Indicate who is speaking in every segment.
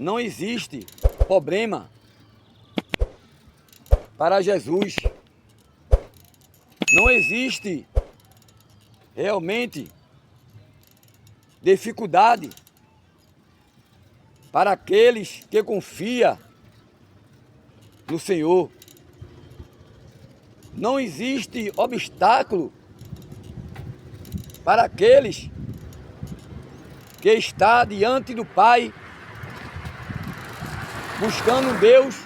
Speaker 1: não existe problema para Jesus. Não existe realmente dificuldade para aqueles que confiam no Senhor. Não existe obstáculo para aqueles que estão diante do Pai, buscando Deus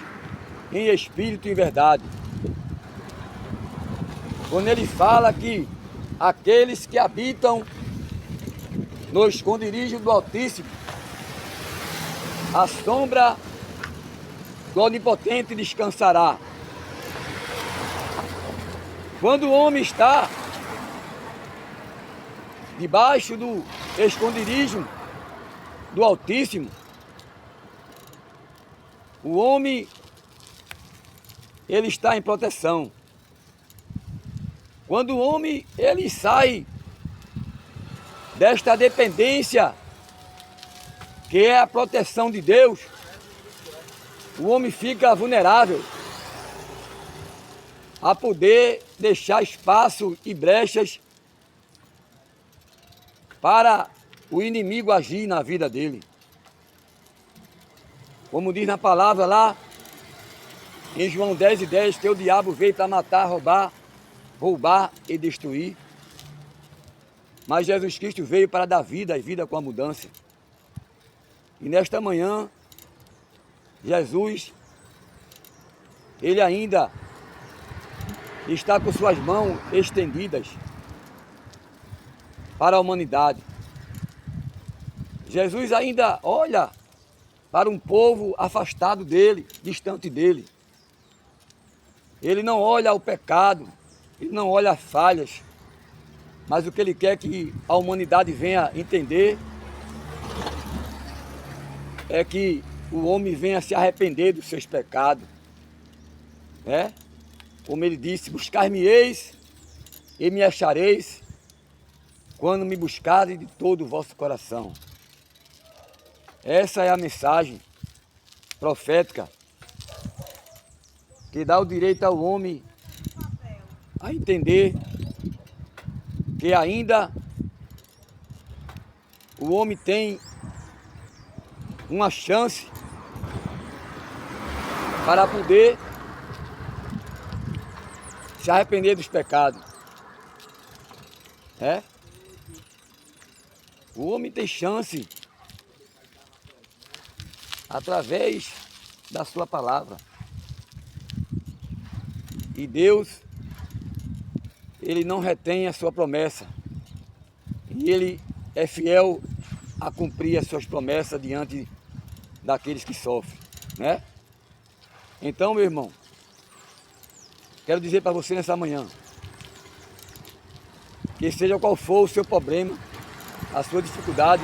Speaker 1: em espírito e verdade. Quando ele fala que aqueles que habitam no esconderijo do Altíssimo, a sombra do Onipotente descansará. Quando o homem está debaixo do esconderijo do Altíssimo, o homem, ele está em proteção. Quando o homem, ele sai desta dependência, que é a proteção de Deus, o homem fica vulnerável a poder deixar espaço e brechas para o inimigo agir na vida dele. Como diz na palavra lá, em João 10:10, que o diabo veio para matar, roubar e destruir. Mas Jesus Cristo veio para dar vida e vida com abundância. E nesta manhã, Jesus, ele ainda está com suas mãos estendidas para a humanidade. Jesus ainda olha para um povo afastado dele, distante dele. Ele não olha o pecado, ele não olha as falhas, mas o que ele quer é que a humanidade venha entender é que o homem venha se arrepender dos seus pecados, né? Como ele disse, buscar-me-eis e me achareis quando me buscarem de todo o vosso coração. Essa é a mensagem profética que dá o direito ao homem a entender que ainda o homem tem uma chance para poder se arrepender dos pecados. O homem tem chance através da sua palavra. E Deus, ele não retém a sua promessa. E ele é fiel a cumprir as suas promessas diante daqueles que sofrem, né? Então, meu irmão, quero dizer para você nessa manhã, que seja qual for o seu problema, a sua dificuldade,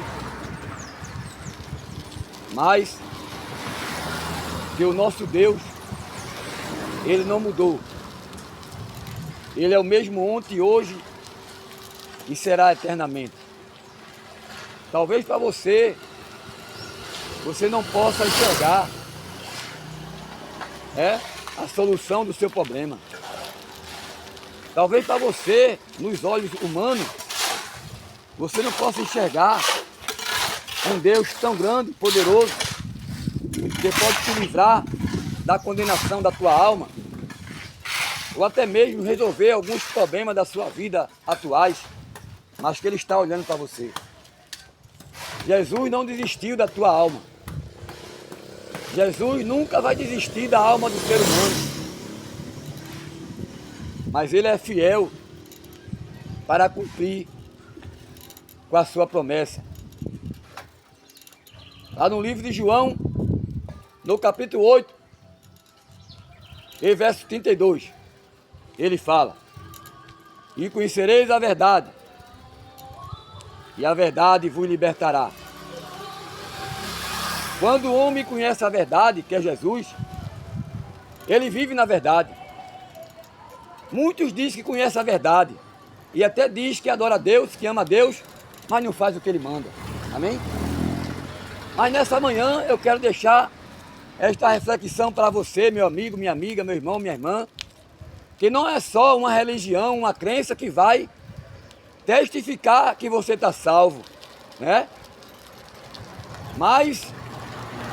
Speaker 1: mas que o nosso Deus, ele não mudou. Ele é o mesmo ontem, hoje e será eternamente. Talvez para você não possa enxergar a solução do seu problema. Talvez para você, nos olhos humanos, você não possa enxergar um Deus tão grande, poderoso, que pode te livrar da condenação da tua alma, ou até mesmo resolver alguns problemas da sua vida atuais, mas que ele está olhando para você. Jesus não desistiu da tua alma. Jesus nunca vai desistir da alma do ser humano. Mas ele é fiel para cumprir com a sua promessa. Lá no livro de João, no capítulo 8, e verso 32, ele fala: e conhecereis a verdade, e a verdade vos libertará. Quando o homem conhece a verdade, que é Jesus, ele vive na verdade. Muitos dizem que conhecem a verdade, e até diz que adora a Deus, que ama a Deus, mas não faz o que ele manda. Amém? Mas nessa manhã eu quero deixar esta reflexão para você, meu amigo, minha amiga, meu irmão, minha irmã, que não é só uma religião, uma crença que vai testificar que você está salvo, né? Mas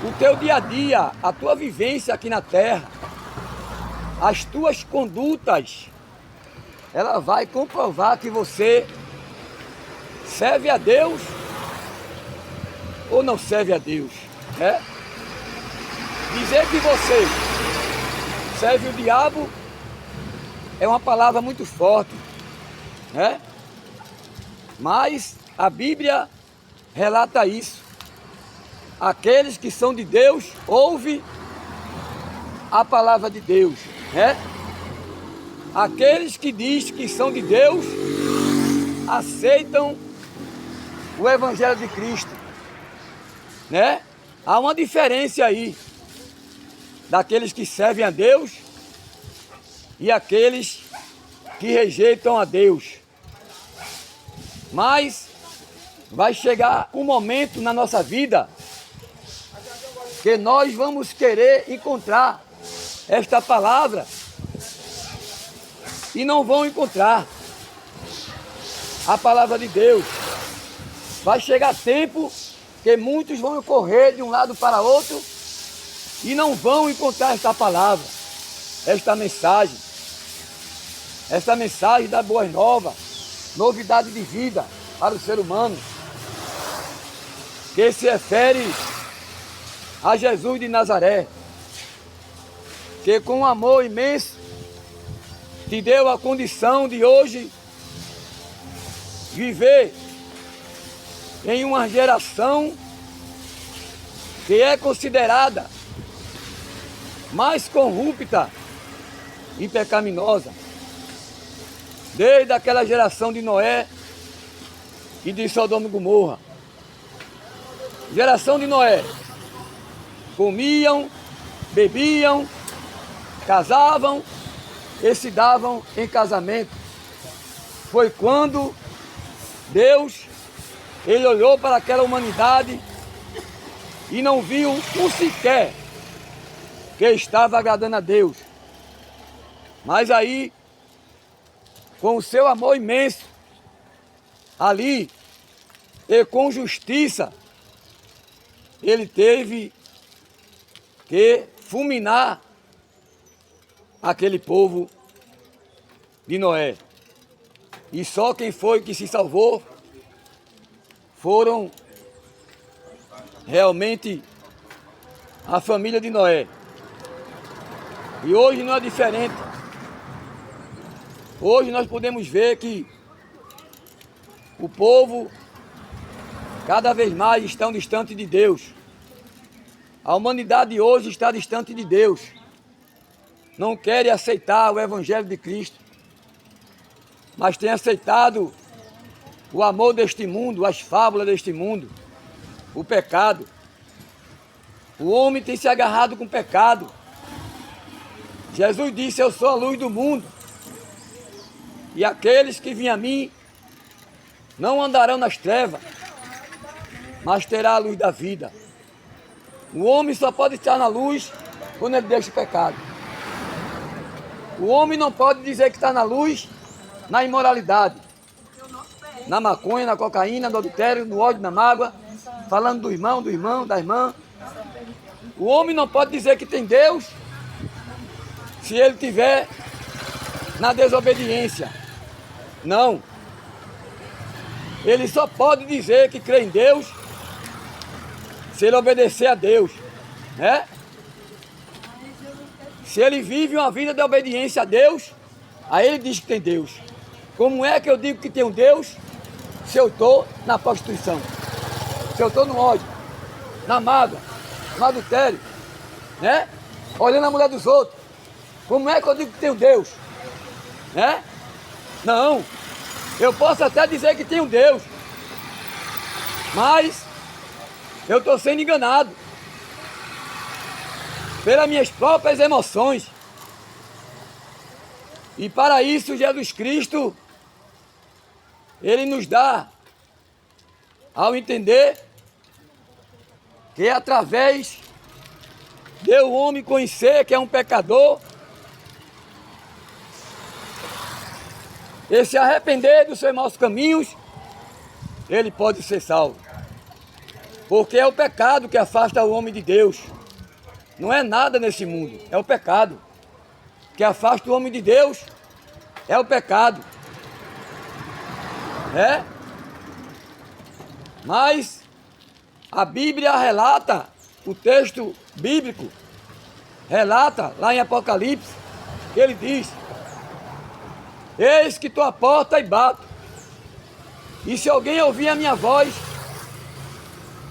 Speaker 1: o teu dia a dia, a tua vivência aqui na terra, as tuas condutas, ela vai comprovar que você serve a Deus ou não serve a Deus, né? Dizer que você serve o diabo é uma palavra muito forte, né? Mas a Bíblia relata isso. Aqueles que são de Deus ouvem a palavra de Deus, né? Aqueles que dizem que são de Deus aceitam o Evangelho de Cristo, né? Há uma diferença aí daqueles que servem a Deus e aqueles que rejeitam a Deus. Mas vai chegar um momento na nossa vida que nós vamos querer encontrar esta palavra e não vão encontrar a palavra de Deus. Vai chegar tempo que muitos vão correr de um lado para outro e não vão encontrar esta palavra, esta mensagem da boa nova, novidade de vida para o ser humano, que se refere a Jesus de Nazaré, que com amor imenso te deu a condição de hoje viver em uma geração que é considerada mais corrupta e pecaminosa, desde aquela geração de Noé e de Sodoma e Gomorra. Geração de Noé, comiam, bebiam, casavam e se davam em casamento. Foi quando Deus, ele olhou para aquela humanidade e não viu um sequer que estava agradando a Deus. Mas aí, com o seu amor imenso, ali, e com justiça, ele teve que fulminar aquele povo de Noé. E só quem foi que se salvou foram realmente a família de Noé. E hoje não é diferente. Hoje nós podemos ver que o povo cada vez mais está distante de Deus. A humanidade hoje está distante de Deus. Não quer aceitar o Evangelho de Cristo, mas tem aceitado o amor deste mundo, as fábulas deste mundo, o pecado. O homem tem se agarrado com o pecado. Jesus disse: eu sou a luz do mundo, e aqueles que vêm a mim não andarão nas trevas, mas terá a luz da vida. O homem só pode estar na luz quando ele deixa o pecado. O homem não pode dizer que está na luz na imoralidade, na maconha, na cocaína, no adultério, no ódio, na mágoa, falando do irmão, da irmã. O homem não pode dizer que tem Deus se ele estiver na desobediência. Não. Ele só pode dizer que crê em Deus se ele obedecer a Deus, né? Se ele vive uma vida de obediência a Deus, aí ele diz que tem Deus. Como é que eu digo que tem um Deus se eu estou na prostituição? Se eu estou no ódio, na mágoa, no adultério, né? Olhando a mulher dos outros. Como é que eu digo que tem um Deus? Né? Não. Eu posso até dizer que tem um Deus, mas eu estou sendo enganado pelas minhas próprias emoções. E para isso Jesus Cristo, ele nos dá, ao entender que através de o homem conhecer que é um pecador e se arrepender dos seus maus caminhos, ele pode ser salvo. Porque é o pecado que afasta o homem de Deus. Não é nada nesse mundo, é o pecado. Que afasta o homem de Deus é o pecado. É? Mas a Bíblia relata, o texto bíblico relata lá em Apocalipse, que ele diz: eis que estou à porta e bato, e se alguém ouvir a minha voz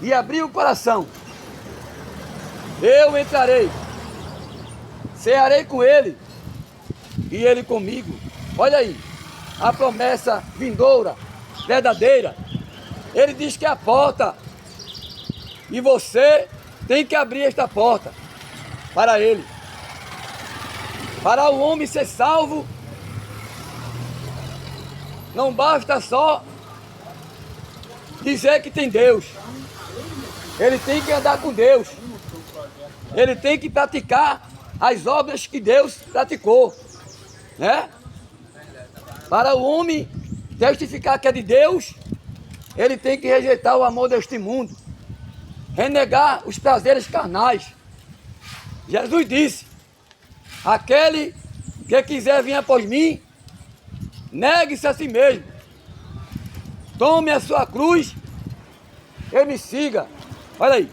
Speaker 1: e abrir o coração, eu entrarei, cearei com ele e ele comigo. Olha aí, a promessa vindoura, verdadeira. Ele diz que é a porta, e você tem que abrir esta porta para ele. Para o homem ser salvo, não basta só dizer que tem Deus. Ele tem que andar com Deus. Ele tem que praticar as obras que Deus praticou, né? Para o homem testificar que é de Deus, ele tem que rejeitar o amor deste mundo, renegar os prazeres carnais. Jesus disse: aquele que quiser vir após mim, negue-se a si mesmo, tome a sua cruz e me siga. Olha aí,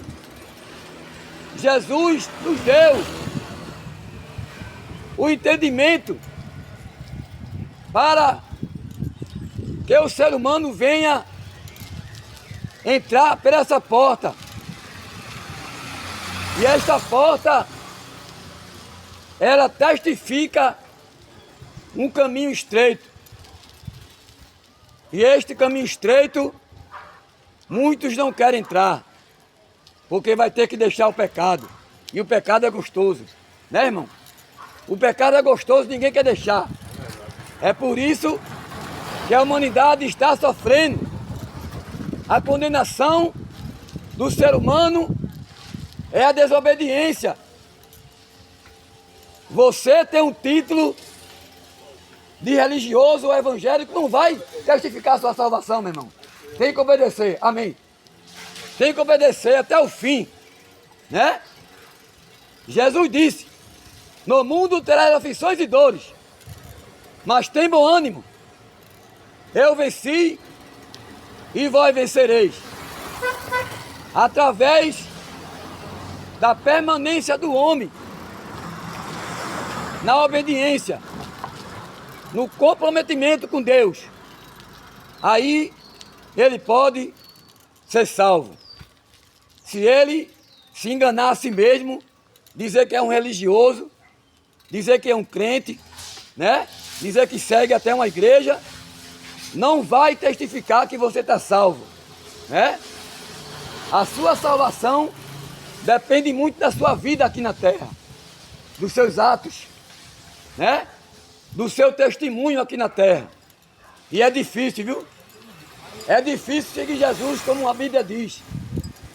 Speaker 1: Jesus nos deu o entendimento para que o ser humano venha entrar por essa porta. E esta porta, ela testifica um caminho estreito. E este caminho estreito, muitos não querem entrar, porque vai ter que deixar o pecado. E o pecado é gostoso, né, irmão? O pecado é gostoso, ninguém quer deixar. É por isso que a humanidade está sofrendo a condenação do ser humano, é a desobediência. Você tem um título de religioso ou evangélico, não vai testificar a sua salvação, meu irmão. Tem que obedecer, amém. Tem que obedecer até o fim, né? Jesus disse: no mundo terás aflições e dores, mas tem bom ânimo. Eu venci e vós vencereis. Através da permanência do homem na obediência, no comprometimento com Deus, aí ele pode ser salvo. Se ele se enganar a si mesmo, dizer que é um religioso, dizer que é um crente, né? Dizer que segue até uma igreja, não vai testificar que você está salvo, né? A sua salvação depende muito da sua vida aqui na terra, dos seus atos, né? Do seu testemunho aqui na terra. E é difícil, viu? É difícil seguir Jesus, como a Bíblia diz.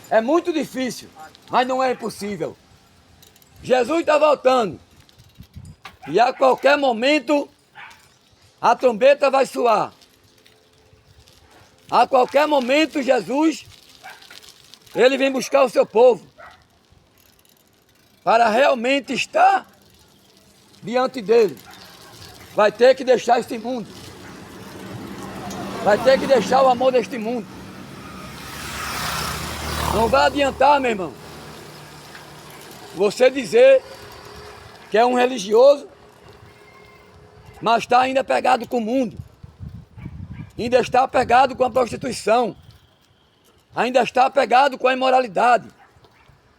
Speaker 1: É muito difícil, mas não é impossível. Jesus está voltando. E a qualquer momento a trombeta vai soar. A qualquer momento Jesus, ele vem buscar o seu povo para realmente estar diante dele. Vai ter que deixar este mundo. Vai ter que deixar o amor deste mundo. Não vai adiantar, meu irmão, você dizer que é um religioso, mas está ainda pegado com o mundo. Ainda está pegado com a prostituição. Ainda está pegado com a imoralidade.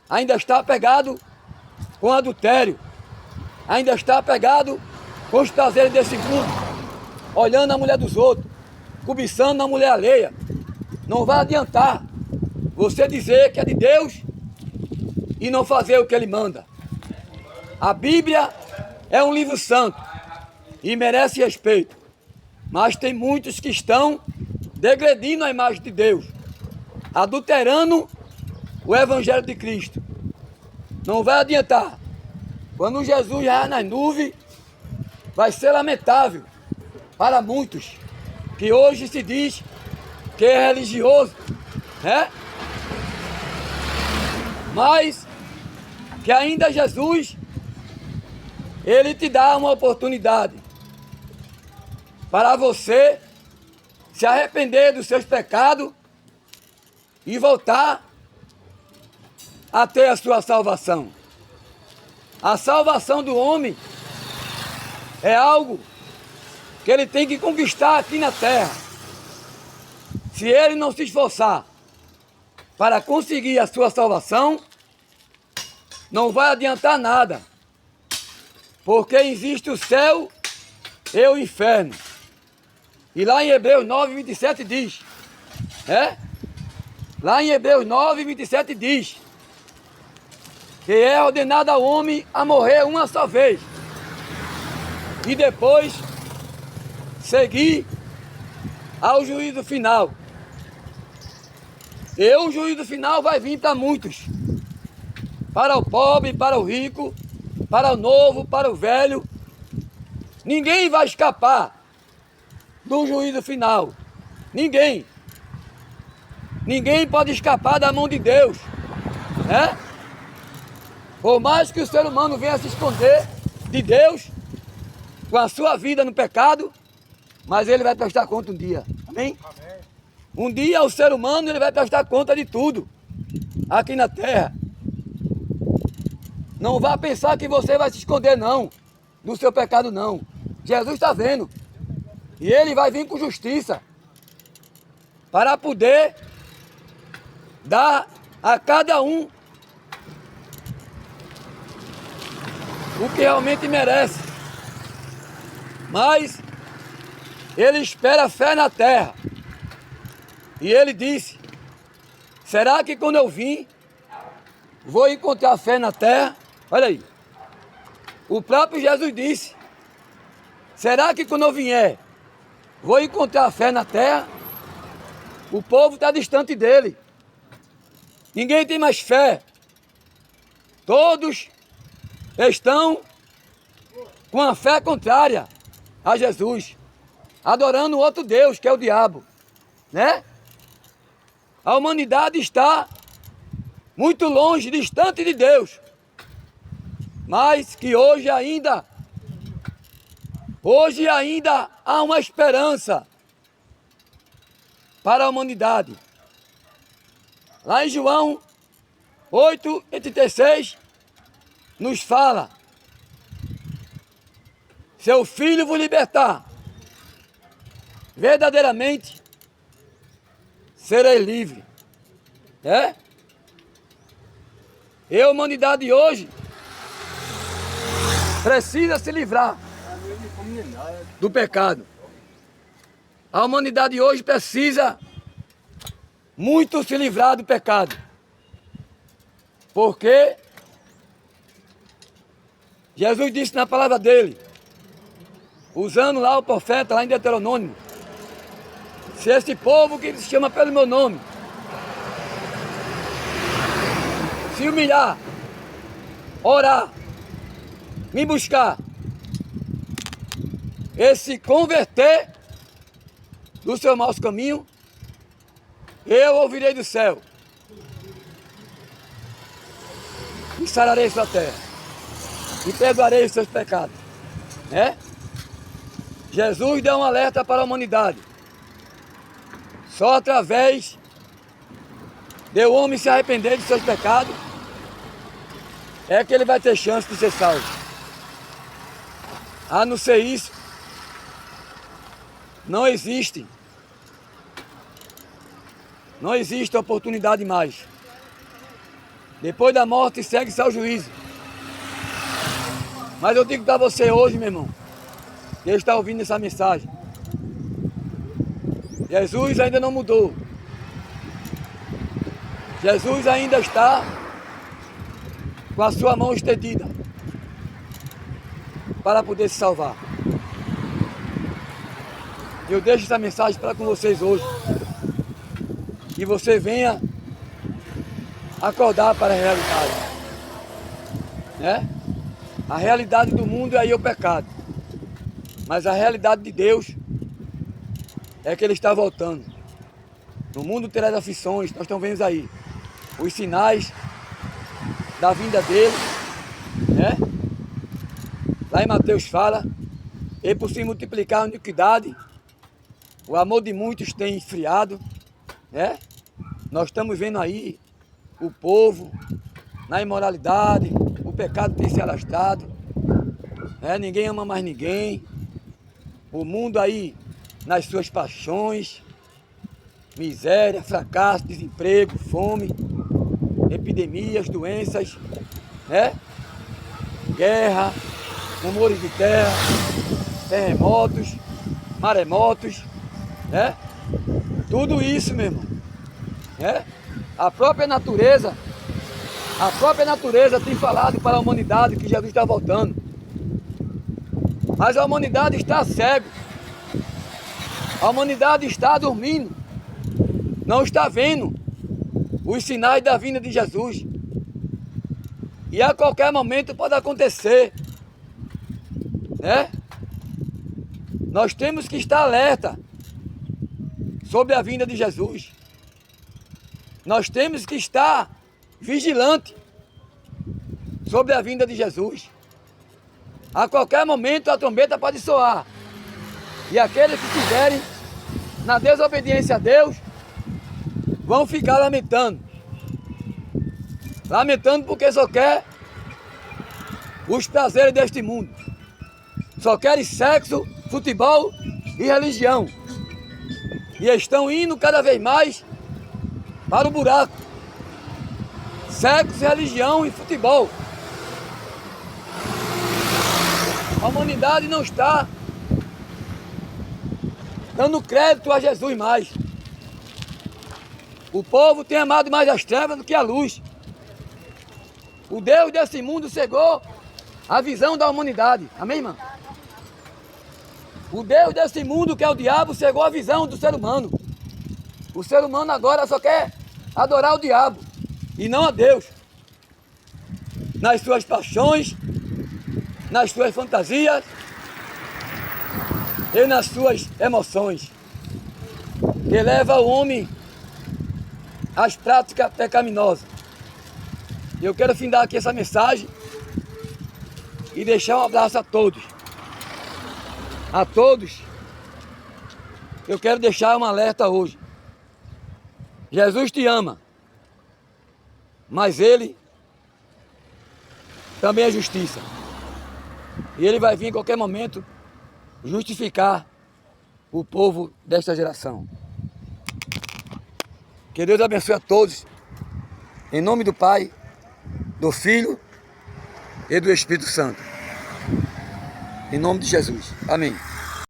Speaker 1: Ainda está pegado com o adultério. Ainda está pegado com os prazeres desse mundo. Olhando a mulher dos outros. Cobiçando a mulher alheia. Não vai adiantar você dizer que é de Deus e não fazer o que Ele manda. A Bíblia é um livro santo e merece respeito. Mas tem muitos que estão degredindo a imagem de Deus, adulterando o Evangelho de Cristo. Não vai adiantar. Quando Jesus já nas nuvens, vai ser lamentável para muitos que hoje se diz que é religioso, né? Mas que ainda Jesus, ele te dá uma oportunidade para você se arrepender dos seus pecados e voltar a ter a sua salvação. A salvação do homem é algo que ele tem que conquistar aqui na terra. Se ele não se esforçar para conseguir a sua salvação, não vai adiantar nada, porque existe o céu e o inferno. E lá em Hebreus 9:27 diz, lá em Hebreus 9:27 diz que é ordenado ao homem a morrer uma só vez e depois seguir ao juízo final. E o juízo final vai vir para muitos, para o pobre, para o rico, para o novo, para o velho. Ninguém vai escapar do juízo final. Ninguém. Ninguém pode escapar da mão de Deus, né? Por mais que o ser humano venha se esconder de Deus com a sua vida no pecado, mas ele vai prestar conta um dia. Amém? Amém. Um dia o ser humano ele vai prestar conta de tudo aqui na terra. Não vá pensar que você vai se esconder não, do seu pecado não. Jesus está vendo. E ele vai vir com justiça para poder dar a cada um o que realmente merece. Mas ele espera fé na terra. E ele disse, será que quando eu vim, vou encontrar fé na terra? Olha aí. O próprio Jesus disse, será que quando eu vier, vou encontrar fé na terra? O povo está distante dele. Ninguém tem mais fé. Todos estão com a fé contrária a Jesus, adorando outro Deus, que é o diabo, né? A humanidade está muito longe, distante de Deus, mas que hoje ainda há uma esperança para a humanidade. Lá em João 8:36 nos fala, seu filho vos libertar, verdadeiramente serei livre. E a humanidade hoje precisa se livrar do pecado. A humanidade hoje precisa muito se livrar do pecado. Porque Jesus disse na palavra dele, usando lá o profeta, lá em Deuteronômio, se esse povo que se chama pelo meu nome se humilhar, orar, me buscar e se converter do seu mau caminho, eu ouvirei do céu e sararei sua terra e perdoarei os seus pecados, né? Jesus deu um alerta para a humanidade. Só através de o homem se arrepender de seus pecados é que ele vai ter chance de ser salvo. A não ser isso, não existe oportunidade mais. Depois da morte segue-se ao juízo. Mas eu digo para você hoje, meu irmão, que está ouvindo essa mensagem, Jesus ainda não mudou. Jesus ainda está com a sua mão estendida para poder se salvar. Eu deixo essa mensagem para com vocês hoje. Que você venha acordar para a realidade, né? A realidade do mundo é aí o pecado, mas a realidade de Deus é que Ele está voltando. No mundo terás aflições, nós estamos vendo aí os sinais da vinda dele, né? Lá em Mateus fala, e por se multiplicar a iniquidade, o amor de muitos tem esfriado, né? Nós estamos vendo aí o povo na imoralidade, o pecado tem se alastrado, né? Ninguém ama mais ninguém, o mundo aí nas suas paixões, miséria, fracasso, desemprego, fome, epidemias, doenças, né? Guerra, rumores de terra, terremotos, maremotos, né? Tudo isso, meu irmão, né? A própria natureza tem falado para a humanidade que Jesus está voltando. Mas a humanidade está cega. A humanidade está dormindo. Não está vendo os sinais da vinda de Jesus. E a qualquer momento pode acontecer, né? Nós temos que estar alerta sobre a vinda de Jesus. Nós temos que estar vigilante sobre a vinda de Jesus. A qualquer momento a trombeta pode soar. E aqueles que estiverem na desobediência a Deus vão ficar lamentando. Lamentando porque só quer os prazeres deste mundo. Só querem sexo, futebol e religião. E estão indo cada vez mais para o buraco. Sexo, religião e futebol. A humanidade não está dando crédito a Jesus mais. O povo tem amado mais as trevas do que a luz. O Deus desse mundo cegou a visão da humanidade. Amém, irmã? O Deus desse mundo, que é o diabo, cegou a visão do ser humano. O ser humano agora só quer adorar o diabo e não a Deus. Nas suas paixões, nas suas fantasias e nas suas emoções, que leva o homem às práticas pecaminosas. E eu quero findar aqui essa mensagem e deixar um abraço a todos. A todos, eu quero deixar um alerta hoje. Jesus te ama, mas Ele também é justiça. E Ele vai vir em qualquer momento justificar o povo desta geração. Que Deus abençoe a todos, em nome do Pai, do Filho e do Espírito Santo. Em nome de Jesus. Amém.